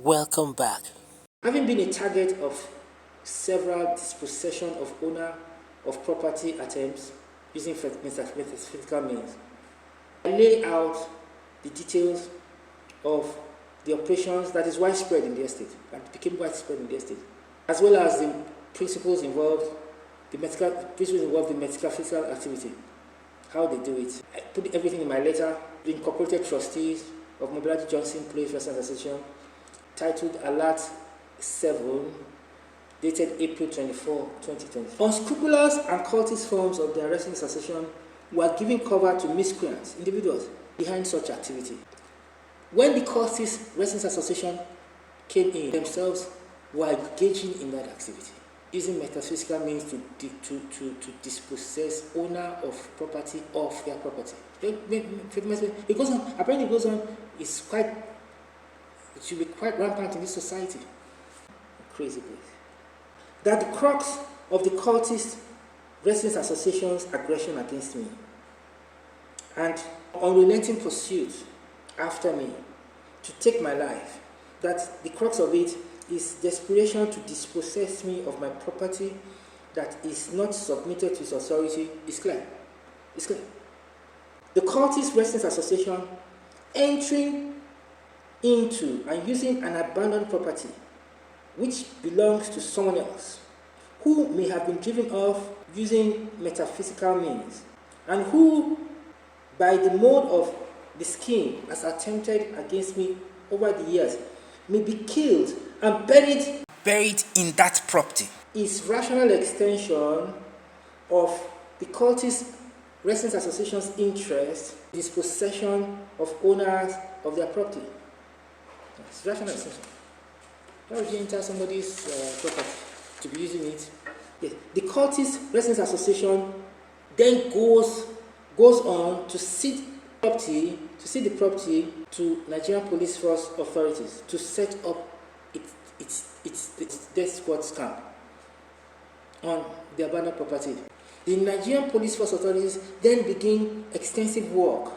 Welcome back. Having been a target of several dispossession of owner of property attempts using physical means, I lay out the details of the operations that is widespread in the estate, that became widespread in the estate, as well as the principles involved, the metaphysical activity, how they do it. I put everything in my letter. The incorporated trustees of Mobility Johnson Place Residents Association, titled Alert 7, dated April 24, 2020. Unscrupulous and cultist forms of the Residents Association were giving cover to miscreants, individuals, behind such activity. When the cultist Residents Association came in, themselves were engaging in that activity, using metaphysical means to dispossess owner of property of their property. It goes on, apparently it goes on, it should be quite rampant in this society. Crazy place. That the crux of the cultist Residents Association's aggression against me and unrelenting pursuit after me to take my life, that the crux of it is desperation to dispossess me of my property that is not submitted to its authority is clear. It's clear. The cultist Residents Association entering into and using an abandoned property which belongs to someone else who may have been driven off using metaphysical means and who, by the mode of the scheme has attempted against me over the years, may be killed and buried in that property, is rational extension of the cultist Residents Association's interest in dispossession of owners of their property. It's rational extension. Why would you enter somebody's property to be using it? Yes. The cultist Residents Association then goes on to cede the property to Nigerian Police Force authorities to set up its death squad camp on the abandoned property. The Nigerian Police Force authorities then begin extensive work,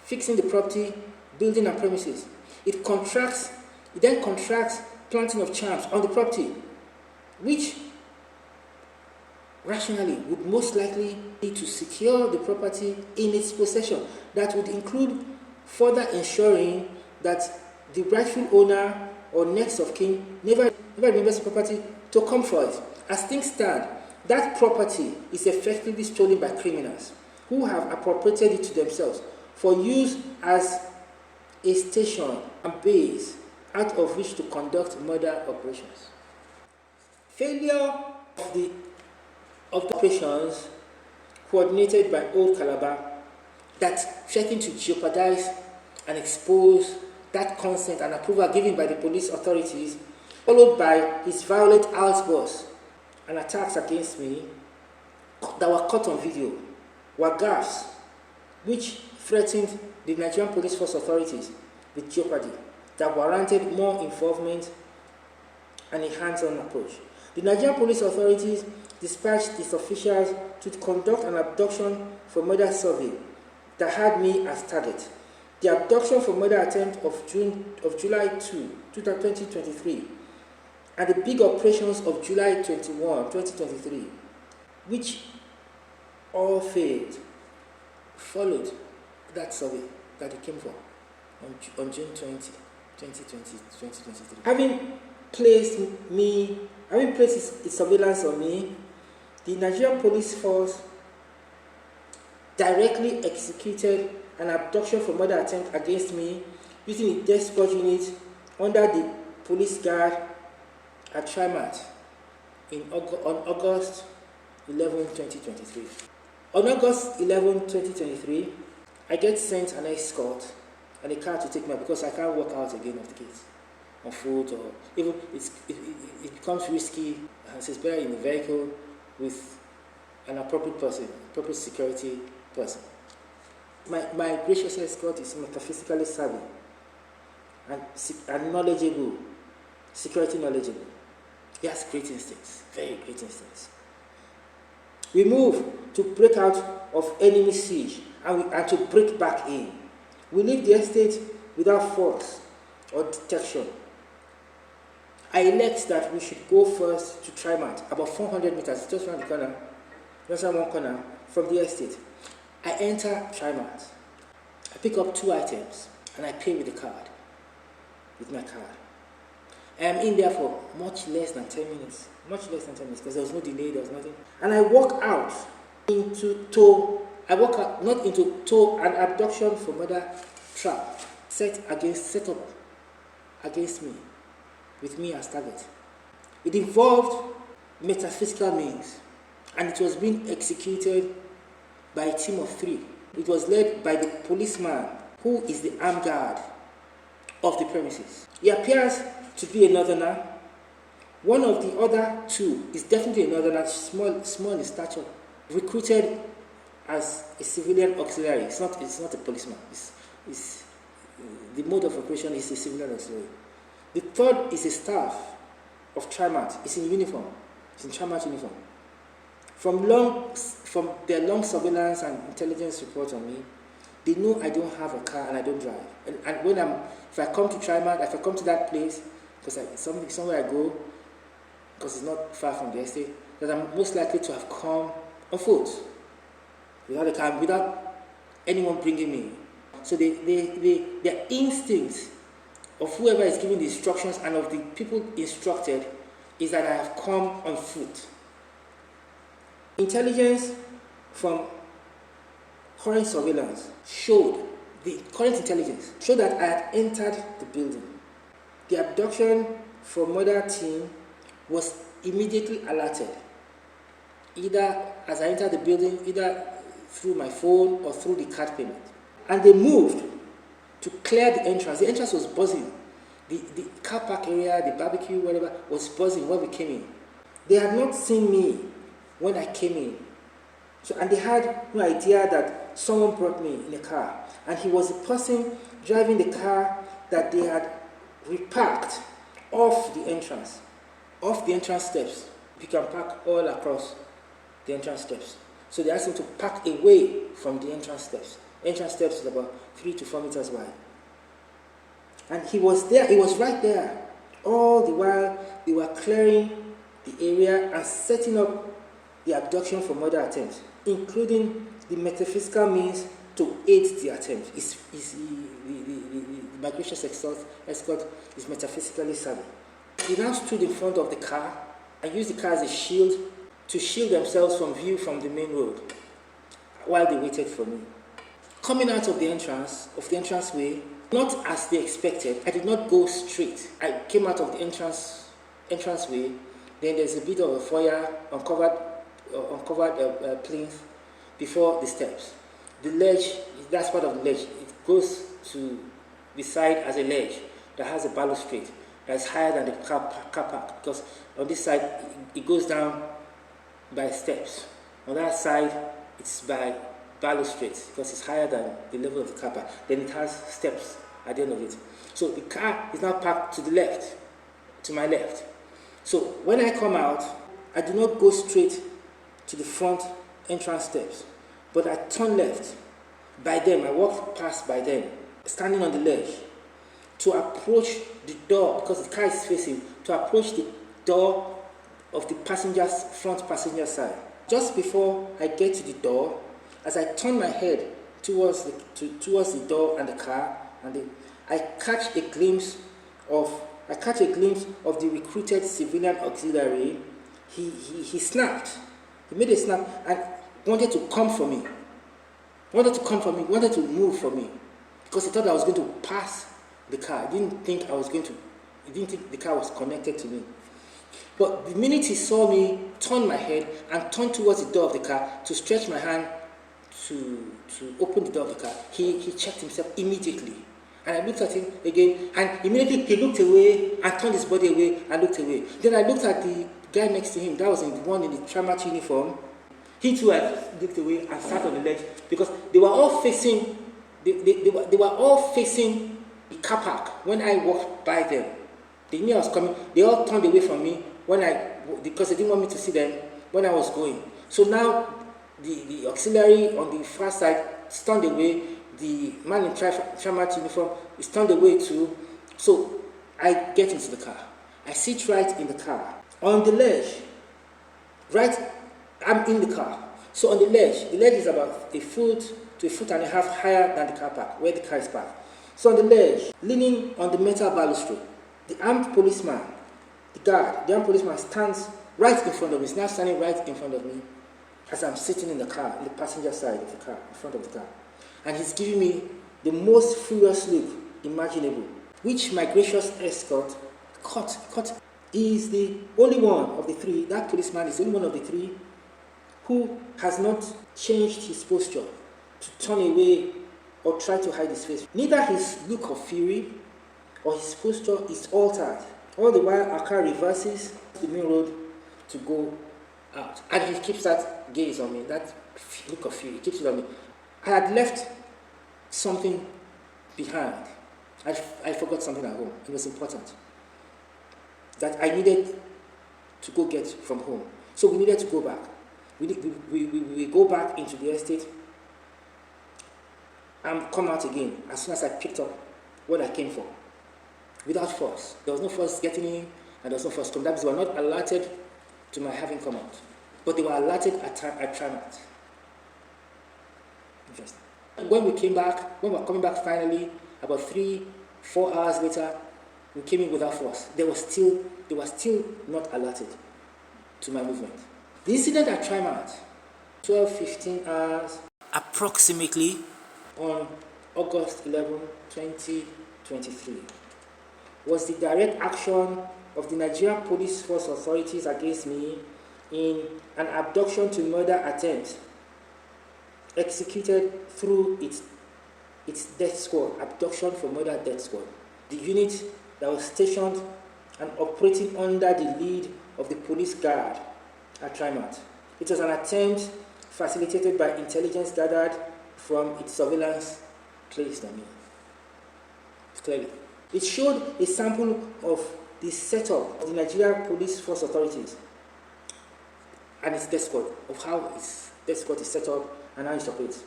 fixing the property, building and premises. It then contracts planting of charms on the property, which rationally would most likely be to secure the property in its possession. That would include further ensuring that the rightful owner or next of kin never remembers the property to come for it. As things stand, that property is effectively stolen by criminals who have appropriated it to themselves for use as a station and base out of which to conduct murder operations. Failure of the operations coordinated by Old Calabar that threatened to jeopardize and expose that consent and approval given by the police authorities, followed by his violent outbursts and attacks against me that were caught on video, were gaffes which threatened the Nigerian Police Force authorities with jeopardy that warranted more involvement and a hands-on approach. The Nigerian police authorities dispatched its officials to conduct an abduction-for-murder survey that had me as target. The abduction-for-murder attempt of July 2, 2023, and the big operations of July 21, 2023, which all failed, followed that survey that it came for on June 20, 2023. Having placed its surveillance on me, the Nigerian Police Force directly executed an abduction-for-murder attempt against me using a death squad unit under the police guard at Trimat on August 11, 2023. On August 11, 2023, I get sent an escort and a car to take me out because I can't walk out again of the gate on foot, or even it becomes risky, and it's better in a vehicle with an appropriate person, appropriate security person. My gracious escort is metaphysically savvy and knowledgeable, security knowledgeable. He has great instincts, very great instincts. We move to break out of enemy siege and to break back in. We leave the estate without force or detection I elect that we should go first to Trimart, about 400 meters, just around the corner, just around one corner from the estate. I enter Trimart. I pick up 2 items and I pay with the card, with my card. I am in there for much less than 10 minutes, because there was no delay, there was nothing. And I walk out not into an abduction-for-murder trap set up against me, with me as target. It involved metaphysical means, and it was being executed by a team of 3. It was led by the policeman, who is the armed guard of the premises. He appears to be a northerner. One of the other 2 is definitely a northerner, small in stature, recruited as a civilian auxiliary. It's not a policeman. It's the mode of operation is a civilian auxiliary. The 3rd is a staff of Trimart. It's in uniform. It's in Trimart uniform. From their long surveillance and intelligence reports on me, they know I don't have a car and I don't drive. And if I come to Trimart, if I come to that place, because somewhere I go, because it's not far from the estate, that I'm most likely to have come on foot, without a car, without anyone bringing me. So their instincts of whoever is giving the instructions and of the people instructed is that I have come on foot. Intelligence from current surveillance showed that I had entered the building. The abduction-for-murder team was immediately alerted, either as I entered the building, either through my phone or through the card payment. And they moved to clear the entrance. The entrance was buzzing. The car park area, the barbecue, whatever, was buzzing when we came in. They had not seen me when I came in. And they had no idea that someone brought me in a car. And he was the person driving the car that they had reparked off the entrance steps. You can park all across the entrance steps. So they asked him to park away from the entrance steps. Entrance steps is about 3 to 4 meters wide. And he was there, he was right there. All the while they were clearing the area and setting up the abduction-for-murder attempt, including the metaphysical means to aid the attempt. The migration escort is metaphysically savvy. He now stood in front of the car and used the car as a shield to shield themselves from view from the main road while they waited for me. Coming out of the entranceway, not as they expected, I did not go straight. I came out of the entranceway, then there's a bit of a foyer, uncovered plinth before the steps. The ledge, that's part of the ledge. It goes to the side as a ledge that has a balustrade that's higher than the car park, because on this side it goes down by steps. On that side it's by balustrades because it's higher than the level of the car park. Then it has steps at the end of it. So the car is now parked to the left, to my left. So when I come out, I do not go straight to the front entrance steps, but I turn left by them. I walk past by them, standing on the ledge, to approach the door, because the car is facing, to approach the door of the front passenger side. Just before I get to the door, as I turn my head towards the door and the car, I catch a glimpse of the recruited civilian auxiliary. He snapped. He made a snap and wanted to come for me. Wanted to move for me, because he thought I was going to pass the car. He didn't think the car was connected to me. But the minute he saw me turn my head and turn towards the door of the car to stretch my hand to open the door of the car, he checked himself immediately. And I looked at him again, and immediately he looked away and turned his body away and looked away. Then I looked at the guy next to him, that was the one in the Trimart uniform. He too had looked away and sat on the ledge, because they were all facing they were all facing the car park when I walked by them. They knew I was coming. They all turned away from me because they didn't want me to see them when I was going. So now the auxiliary on the far side is turned away. The man in Trimart uniform is turned away too. So I get into the car. I sit right in the car. On the ledge, right, I'm in the car. So on the ledge is about a foot to a foot and a half higher than the car park, where the car is parked. So on the ledge, leaning on the metal balustrade, the armed policeman, the armed policeman stands right in front of me. He's now standing right in front of me as I'm sitting in the car, in the passenger side of the car, in front of the car. And he's giving me the most furious look imaginable, which my gracious escort caught. He is the only one of the three, that policeman is the only one of the three who has not changed his posture to turn away or try to hide his face. Neither his look of fury or his posture is altered. All the while, our car reverses the main road to go out. And he keeps that gaze on me, that look of fury, he keeps it on me. I had left something behind. I forgot something at home. It was important that I needed to go get from home. So we needed to go back. We go back into the estate and come out again as soon as I picked up what I came for. Without force. There was no force getting in and there was no force coming. That means they were not alerted to my having come out. But they were alerted at Trimat. Interesting. When we came back, when we were coming back finally, about 3-4 hours later, we came in without force. They were still not alerted to my movement. The incident at Trimat, 12-15 hours, approximately on August 11, 2023, was the direct action of the Nigerian Police Force authorities against me in an abduction-to-murder attempt executed through its death squad, Abduction-for-Murder death squad, the unit that was stationed and operating under the lead of the police guard at Trimat. It was an attempt facilitated by intelligence gathered from its surveillance placed on me. Clearly. It showed a sample of the setup of the Nigerian Police Force authorities and its death squad, of how its death squad is set up and how it operates.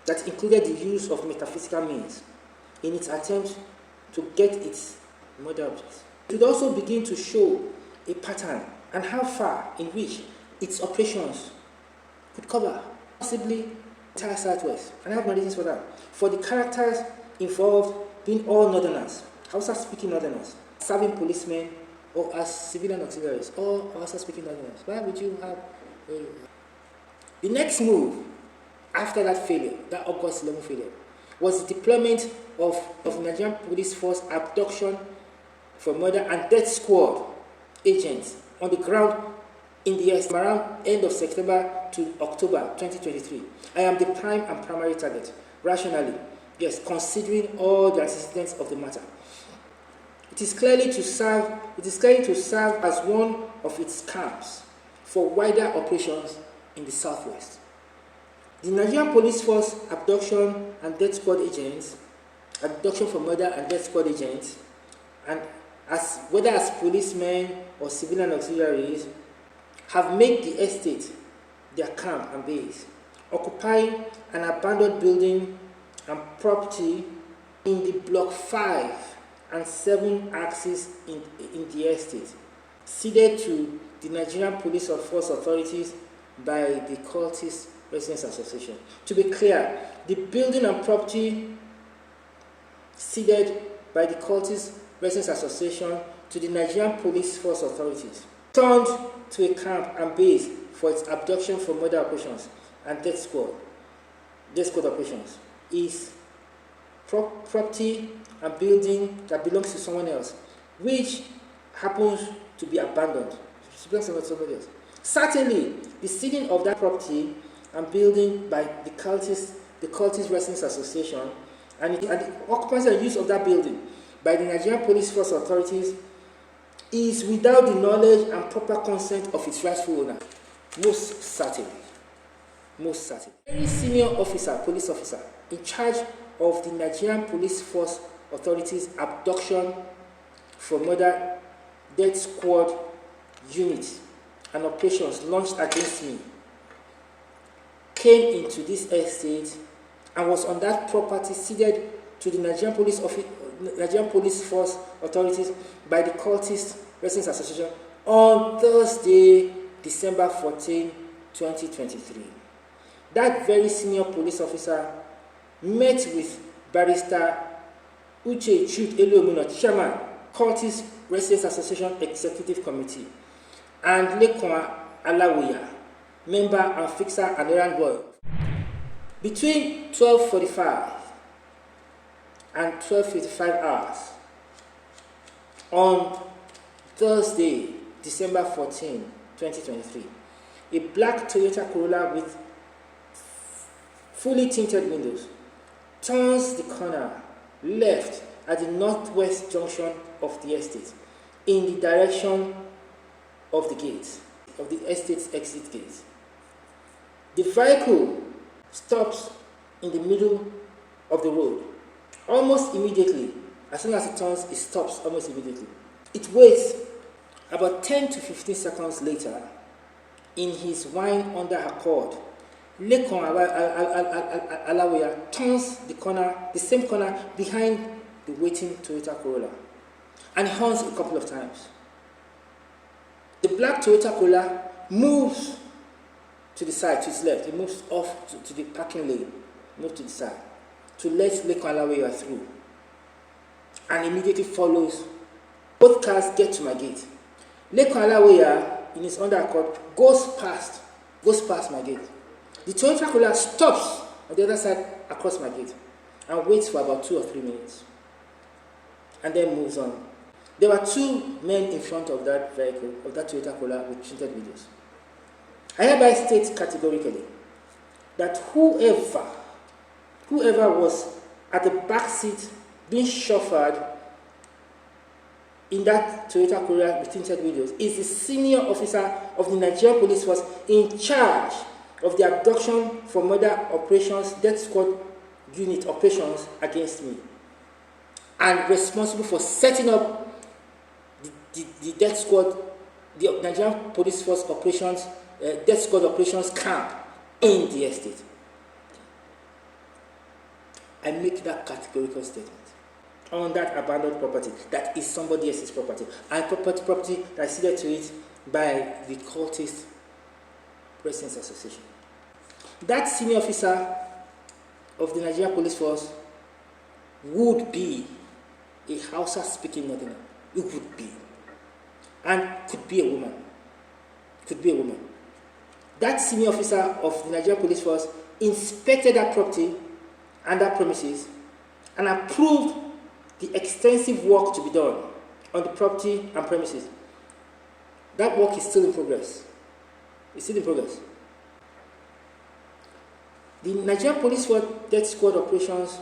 That included the use of metaphysical means in its attempt to get its murder objects. It would also begin to show a pattern and how far in which its operations could cover, possibly entire Southwest. And I have my reasons for that. For the characters involved being all northerners, Hausa-speaking northerners, serving policemen or as civilian auxiliaries, or Hausa-speaking northerners. Why would you have the next move after that failure, that August 11 failure, was the deployment of the Nigerian Police Force Abduction-for-Murder and death squad agents on the ground in the east around end of September to October 2023. I am the prime and primary target, rationally, yes, considering all the antecedents of the matter. It is clearly to serve as one of its camps for wider operations in the Southwest. The Nigerian Police Force Abduction and Death Squad agents, Abduction-for-Murder and Death Squad agents, and whether as policemen or civilian auxiliaries, have made the estate their camp and base, occupying an abandoned building and property in the Block 5 and 7 axis in the estate, ceded to the Nigerian Police Force authorities by the Cultist Residents Association. To be clear, the building and property ceded by the Cultist Residents Association to the Nigerian Police Force authorities turned to a camp and base for its abduction-for-murder operations and death squad operations is property and building that belongs to someone else, which happens to be abandoned. It belongs to somebody else. Certainly, the ceding of that property and building by the Cultist Residents Association and the occupancy and use of that building by the Nigerian Police Force authorities is without the knowledge and proper consent of its rightful owner. Most certainly. Very senior officer, police officer, in charge of the Nigerian Police Force authorities abduction-for-murder death squad unit and operations launched against me, came into this estate and was on that property ceded to the Nigerian Nigerian Police Force authorities by the Cultist Residents Association on Thursday, December 14, 2023. That very senior police officer met with Barrister Uche Chut Eluomuno, Chairman, Cultist Residents Association Executive Committee, and Lekon Alawiya, member and fixer and errand boy. Between 12:45 and 12:55 hours on Thursday, December 14, 2023, a black Toyota Corolla with fully tinted windows turns the corner left at the northwest junction of the estate in the direction of the gate, of the estate's exit gate. The vehicle stops in the middle of the road almost immediately. As soon as it turns, it stops almost immediately. It waits. About 10 to 15 seconds later, in his wine under accord, Lekon Alawiya turns the corner, the same corner behind the waiting Toyota Corolla, and horns a couple of times. The black Toyota Corolla moves to the side, to its left. It moves off to the parking lane, moves to the side to let Lekon Alawiya through, and immediately follows. Both cars get to my gate. Lekon Alawiya, in his underaccord, goes past my gate. The Toyota Corolla stops on the other side across my gate and waits for about 2 or 3 minutes and then moves on. There were 2 men in front of that vehicle, of that Toyota Corolla with tinted windows. I hereby state categorically that whoever was at the back seat being chauffeured in that Toyota Corolla with tinted windows is the senior officer of the Nigerian Police Force in charge of the Abduction-for-Murder Operations Death Squad Unit operations against me, and responsible for setting up the Death Squad, the Nigerian Police Force operations, Death Squad operations camp in the estate. I make that categorical statement on that abandoned property that is somebody else's property, and property that is ceded to it by the Cultist Residents Association. That senior officer of the Nigerian Police Force would be a Hausa-speaking northerner. It would be. And could be a woman. Could be a woman. That senior officer of the Nigerian Police Force inspected that property and that premises and approved the extensive work to be done on the property and premises. That work is still in progress. It's still in progress. The Nigerian Police Force Death Squad operations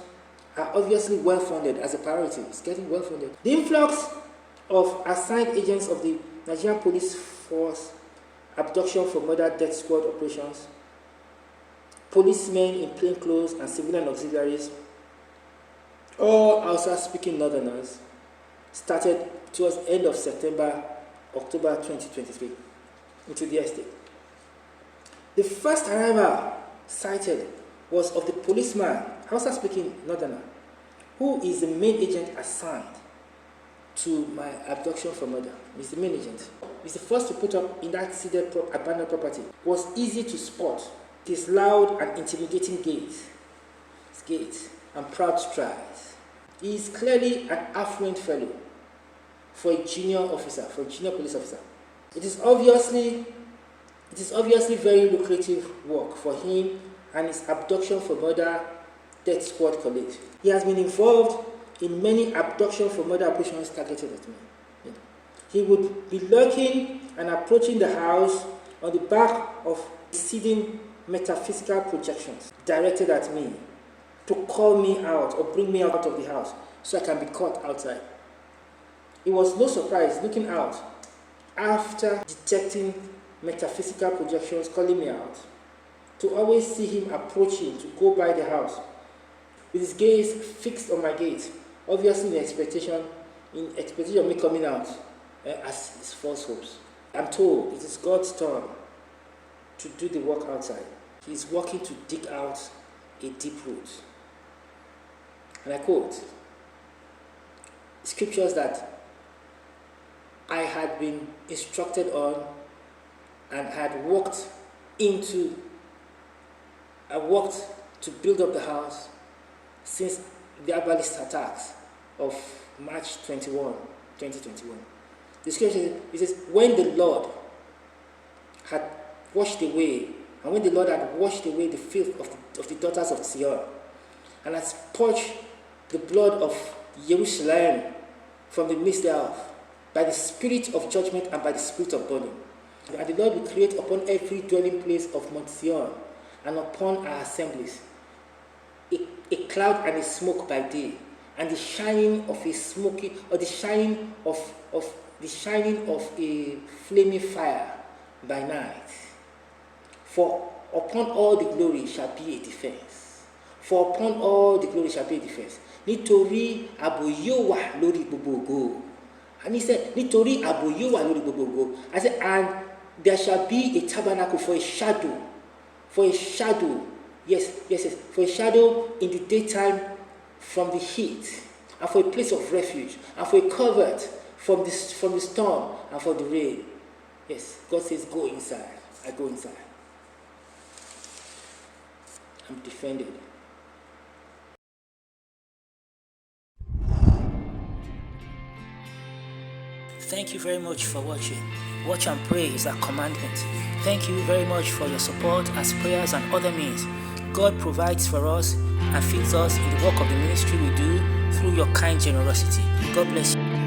are obviously well funded as a priority. It's getting well funded. The influx of assigned agents of the Nigerian Police Force Abduction-for-Murder Death Squad operations, policemen in plain clothes and civilian auxiliaries, all Hausa-speaking northerners, started towards the end of October 2023 into the estate. The first arrival cited was of the policeman, Hausa-speaking northerner, who is the main agent assigned to my Abduction-for-Murder. He's the main agent. He's the first to put up in that ceded abandoned property. It was easy to spot his loud and intimidating gait, and proud strides. He is clearly an affluent fellow for a junior officer, for a junior police officer. It is obviously very lucrative work for him and his Abduction-for-Murder Death Squad colleagues. He has been involved in many Abduction-for-Murder operations targeted at me. He would be lurking and approaching the house on the back of exceeding metaphysical projections directed at me to call me out or bring me out of the house so I can be caught outside. It was no surprise looking out after detecting metaphysical projections calling me out to always see him approaching to go by the house with his gaze fixed on my gate, obviously in expectation of me coming out as his false hopes. I'm told it is God's turn to do the work outside. He is working to dig out a deep root. And I quote, scriptures that I had been instructed on and had walked into. I worked to build up the house since the herbalist attacks of March 21, 2021. The scripture, it says, when the Lord had washed away, and when the Lord had washed away the filth of the daughters of Zion, and has purged the blood of Jerusalem from the midst thereof, by the spirit of judgment and by the spirit of burning. And the Lord will create upon every dwelling place of Mount Zion and upon our assemblies a cloud and a smoke by day, and the shining of a smoky, or the shining of a flaming fire by night. For upon all the glory shall be a defense. For upon all the glory shall be a defense. Nítorí ààbò yóò wà lórí gbogbo ògo. And he said, nítorí ààbò yóò wà lórí gbogbo ògo. I said, and there shall be a tabernacle for a shadow. For a shadow. Yes, for a shadow in the daytime from the heat, and for a place of refuge, and for a covert from the storm and for the rain. Yes, God says, go inside. I go inside. I'm defended. Thank you very much for watching. Watch and pray is our commandment. Thank you very much for your support as prayers and other means. God provides for us and feeds us in the work of the ministry we do through your kind generosity. God bless you.